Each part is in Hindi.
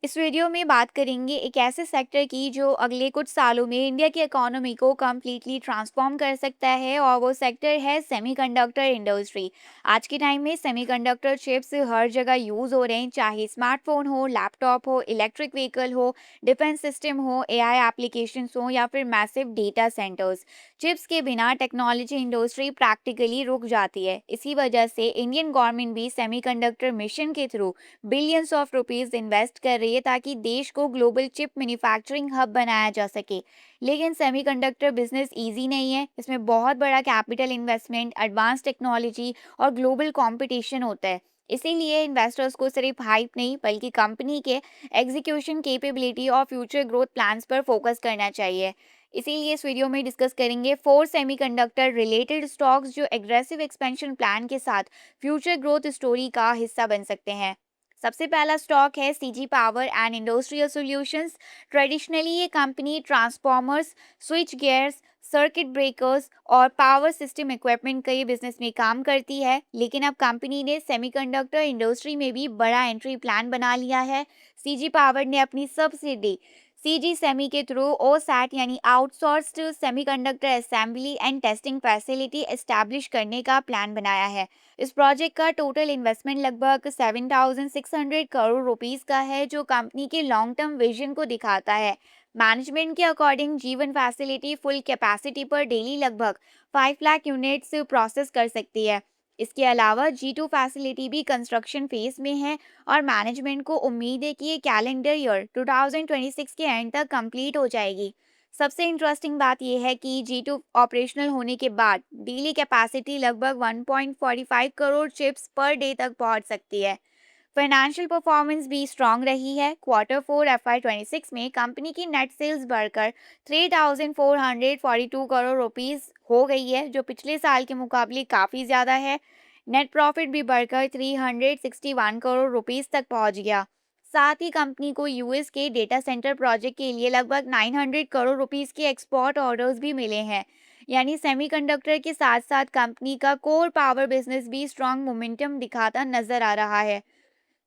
इस वीडियो में बात करेंगे एक ऐसे सेक्टर की जो अगले कुछ सालों में इंडिया की इकोनॉमी को कम्प्लीटली ट्रांसफॉर्म कर सकता है और वो सेक्टर है सेमीकंडक्टर इंडस्ट्री। आज के टाइम में सेमीकंडक्टर चिप्स हर जगह यूज़ हो रहे हैं, चाहे स्मार्टफोन हो, लैपटॉप हो, इलेक्ट्रिक व्हीकल हो, डिफेंस सिस्टम हो, एआई एप्लीकेशंस हो या फिर मैसिव डेटा सेंटर्स। चिप्स के बिना टेक्नोलॉजी इंडस्ट्री प्रैक्टिकली रुक जाती है। इसी वजह से इंडियन गवर्नमेंट भी सेमीकंडक्टर मिशन के through billions of rupees invest कर रही है ताकि देश को ग्लोबल चिप मैन्युफैक्चरिंग हब बनाया जा सके। लेकिन सेमीकंडक्टर बिजनेस इजी नहीं है, इसमें बहुत बड़ा कैपिटल इन्वेस्टमेंट, एडवांस टेक्नोलॉजी और ग्लोबल कंपटीशन होता है। इसीलिए इन्वेस्टर्स को सिर्फ हाइप नहीं बल्कि कंपनी के एग्जीक्यूशन कैपेबिलिटी और फ्यूचर ग्रोथ प्लान्स पर फोकस करना चाहिए। इसीलिए इस वीडियो में डिस्कस करेंगे 4 सेमीकंडक्टर रिलेटेड स्टॉक्स जो एग्रेसिव एक्सपेंशन प्लान के साथ फ्यूचर ग्रोथ स्टोरी का हिस्सा बन सकते हैं। सबसे पहला स्टॉक है CG power and industrial solutions. Traditionally ये company transformers, switch gears, circuit breakers और पावर सिस्टम इक्विपमेंट के बिजनेस में काम करती है, लेकिन अब कंपनी ने सेमीकंडक्टर इंडस्ट्री में भी बड़ा एंट्री प्लान बना लिया है। सीजी पावर ने अपनी सब्सिडी सीजी सेमी के थ्रू ओसैट यानी outsourced semiconductor assembly and testing facility establish करने का प्लान बनाया है। इस प्रोजेक्ट का टोटल इन्वेस्टमेंट लगभग 7,600 करोड़ रुपीस का है, जो कंपनी के लॉन्ग टर्म विजन को दिखाता है। मैनेजमेंट के अकॉर्डिंग जीवन फैसिलिटी फुल कैपेसिटी पर डेली लगभग 5 लाख यूनिट्स प्रोसेस कर सकती है। इसके अलावा G2 फैसिलिटी भी कंस्ट्रक्शन फेज में है और मैनेजमेंट को उम्मीद है कि ये कैलेंडर ईयर 2026 के एंड तक कंप्लीट हो जाएगी। सबसे इंटरेस्टिंग बात यह है कि G2 ऑपरेशनल होने के बाद डेली कैपेसिटी लगभग 1.45 करोड़ चिप्स पर डे तक पहुंच सकती है। फाइनेंशियल परफॉर्मेंस भी स्ट्रांग रही है। क्वार्टर 4 FY26 में कंपनी की नेट सेल्स बढ़कर 3,442 करोड़ रुपीस हो गई है, जो पिछले साल के मुकाबले काफ़ी ज़्यादा है। नेट प्रॉफिट भी बढ़कर 361 करोड़ रुपीस तक पहुंच गया। साथ ही कंपनी को यूएस के डेटा सेंटर प्रोजेक्ट के लिए लगभग 900 करोड़ रुपीस के एक्सपोर्ट ऑर्डर्स भी मिले हैं। यानी सेमीकंडक्टर के साथ साथ कंपनी का कोर पावर बिजनेस भी स्ट्रांग मोमेंटम दिखाता नजर आ रहा है।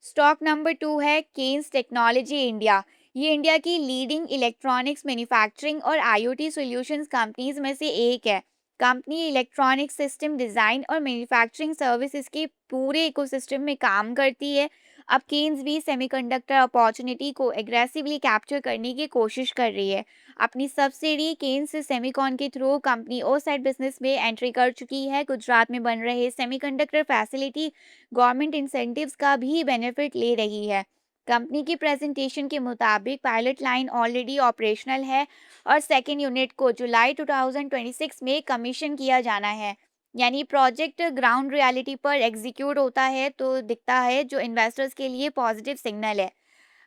स्टॉक नंबर 2 है केन्स टेक्नोलॉजी इंडिया। ये इंडिया की लीडिंग इलेक्ट्रॉनिक्स मैन्युफैक्चरिंग और आईओटी सॉल्यूशंस कंपनीज में से एक है। कंपनी इलेक्ट्रॉनिक सिस्टम डिज़ाइन और मैन्युफैक्चरिंग सर्विसेज के पूरे इकोसिस्टम में काम करती है। अब केन्स भी सेमीकंडक्टर अपॉर्चुनिटी को एग्रेसिवली कैप्चर करने की कोशिश कर रही है। अपनी सब्सिडी केन्स सेमीकॉन के थ्रू कंपनी ओसैट बिजनेस में एंट्री कर चुकी है। गुजरात में बन रहे सेमीकंडक्टर फैसिलिटी गवर्नमेंट इंसेंटिव्स का भी बेनिफिट ले रही है। कंपनी की प्रेजेंटेशन के मुताबिक पायलट लाइन ऑलरेडी ऑपरेशनल है और सेकेंड यूनिट को जुलाई 2026 में कमीशन किया जाना है। यानी प्रोजेक्ट ग्राउंड रियलिटी पर एग्जीक्यूट होता है तो दिखता है, जो इन्वेस्टर्स के लिए पॉजिटिव सिग्नल है।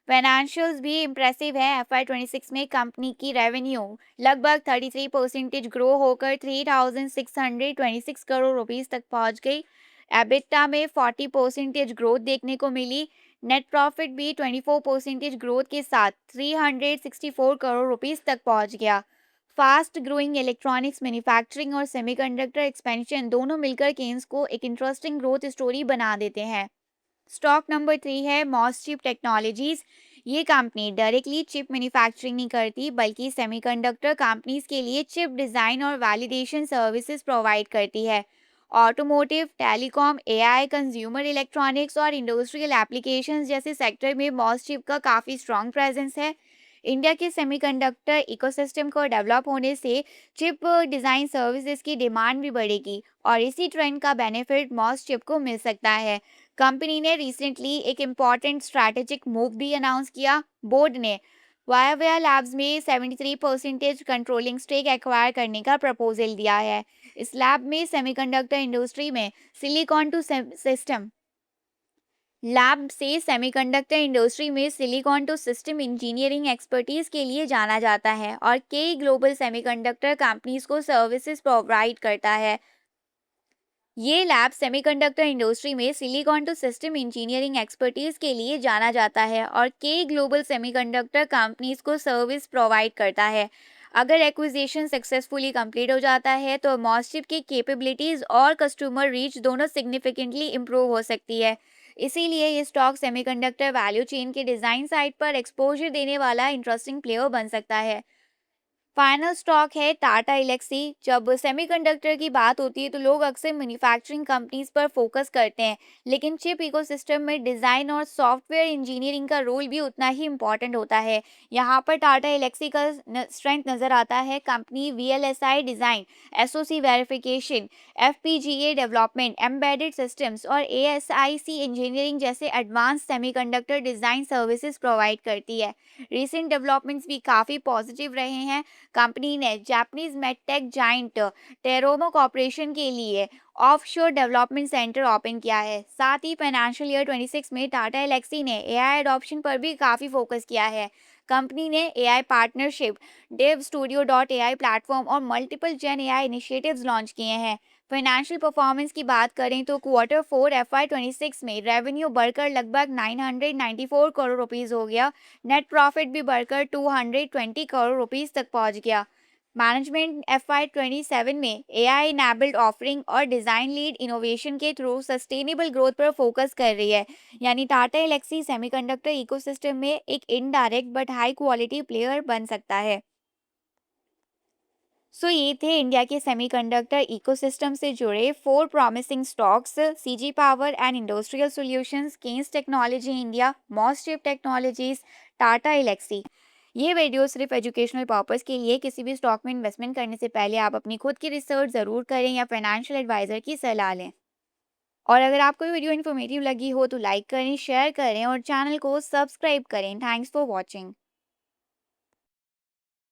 फाइनेंशियल्स भी इम्प्रेसिव है। FY26 में कंपनी की रेवेन्यू लगभग 33% ग्रो होकर 3,626 करोड़ रुपीस तक पहुंच गई। एबिटा में 40% ग्रोथ देखने को मिली। नेट प्रॉफिट भी 24% ग्रोथ के साथ 364 करोड़ रुपीस तक पहुंच गया। फास्ट ग्रोइंग इलेक्ट्रॉनिक्स मैन्युफैक्चरिंग और सेमीकंडक्टर एक्सपेंशन दोनों मिलकर केन्स को एक इंटरेस्टिंग ग्रोथ स्टोरी बना देते हैं। स्टॉक नंबर 3 है मॉस चिप टेक्नोलॉजीज। ये कंपनी डायरेक्टली चिप मैन्युफैक्चरिंग नहीं करती बल्कि सेमीकंडक्टर कंपनीज के लिए चिप डिज़ाइन और वैलिडेशन सर्विसेज प्रोवाइड करती है। Automotive, telecom, AI, consumer electronics और इंडस्ट्रियल एप्लीकेशंस जैसे सेक्टर में मॉस चिप का काफ़ी स्ट्रॉन्ग प्रेजेंस है। इंडिया के सेमीकंडक्टर इकोसिस्टम को डेवलप होने से चिप डिज़ाइन सर्विसेज की डिमांड भी बढ़ेगी और इसी ट्रेंड का बेनिफिट मॉस चिप को मिल सकता है। कंपनी ने रिसेंटली एक इम्पॉर्टेंट स्ट्रैटेजिक मूव भी अनाउंस किया। बोर्ड ने वायावया लैब्स में 73% कंट्रोलिंग स्टेक एक्वायर करने का प्रपोजल दिया है। इस लैब में सेमीकंडक्टर इंडस्ट्री में सिलिकॉन टू सिस्टम लैब से सेमीकंडक्टर इंडस्ट्री में silicon to system engineering expertise के लिए जाना जाता है और कई ग्लोबल सेमीकंडक्टर कंपनीज को सर्विसेज प्रोवाइड करता है। ये लैब सेमीकंडक्टर इंडस्ट्री में silicon to system engineering expertise के लिए जाना जाता है और कई ग्लोबल सेमीकंडक्टर कंपनीज को सर्विस प्रोवाइड करता है। अगर एक्विजिशन सक्सेसफुली कंप्लीट हो जाता है तो मॉसचिप की कैपेबिलिटीज और कस्टमर रीच दोनों सिग्निफिकेंटली इंप्रूव हो सकती है। इसीलिए ये स्टॉक सेमीकंडक्टर वैल्यू चेन के डिज़ाइन साइड पर एक्सपोजर देने वाला इंटरेस्टिंग प्लेयर बन सकता है। फाइनल स्टॉक है टाटा एलेक्सी। जब सेमीकंडक्टर की बात होती है तो लोग अक्सर मैन्युफैक्चरिंग कंपनीज पर फोकस करते हैं, लेकिन चिप इकोसिस्टम में डिज़ाइन और सॉफ्टवेयर इंजीनियरिंग का रोल भी उतना ही इम्पोर्टेंट होता है। यहाँ पर टाटा एलेक्सी का स्ट्रेंथ नज़र आता है। Company VLSI design, SOC verification, FPGA development, embedded systems और एएसआईसी इंजीनियरिंग जैसे advance semiconductor design services provide करती है। रिसेंट डेवलपमेंट्स भी काफ़ी पॉजिटिव रहे हैं। कंपनी ने जापानीज मेडटेक जाइंट टेरोमो कॉर्पोरेशन के लिए ऑफशोर डेवलपमेंट सेंटर ओपन किया है। साथ ही फाइनेंशियल ईयर 26 में टाटा एलेक्सी ने एआई एडॉप्शन पर भी काफ़ी फोकस किया है। कंपनी ने AI partnership, Dev Studio dot AI platform और multiple Gen AI initiatives launch किए हैं। फाइनेंशियल परफॉर्मेंस की बात करें तो क्वार्टर 4 FY26 में रेवेन्यू बढ़कर लगभग 994 करोड़ रुपीस हो गया। नेट प्रॉफिट भी बढ़कर 220 करोड़ रुपीस तक पहुंच गया। मैनेजमेंट FY27 में एआई इनेबल्ड ऑफरिंग और डिज़ाइन लीड इनोवेशन के थ्रू सस्टेनेबल ग्रोथ पर फोकस कर रही है। यानी टाटा एलेक्सी सेमीकंडक्टर इकोसिस्टम में एक indirect but high quality player बन सकता है। ये थे इंडिया के सेमीकंडक्टर इकोसिस्टम से जुड़े 4 promising stocks. CG power and industrial solutions, Kaynes technology India, MosChip technologies, Tata Elxsi. ये वीडियो सिर्फ एजुकेशनल पर्पस के लिए। किसी भी स्टॉक में इन्वेस्टमेंट करने से पहले आप अपनी खुद की रिसर्च ज़रूर करें या फाइनेंशियल एडवाइजर की सलाह लें। और अगर आपको ये वीडियो इन्फॉर्मेटिव लगी हो तो लाइक करें, शेयर करें और चैनल को सब्सक्राइब करें। Thanks for watching.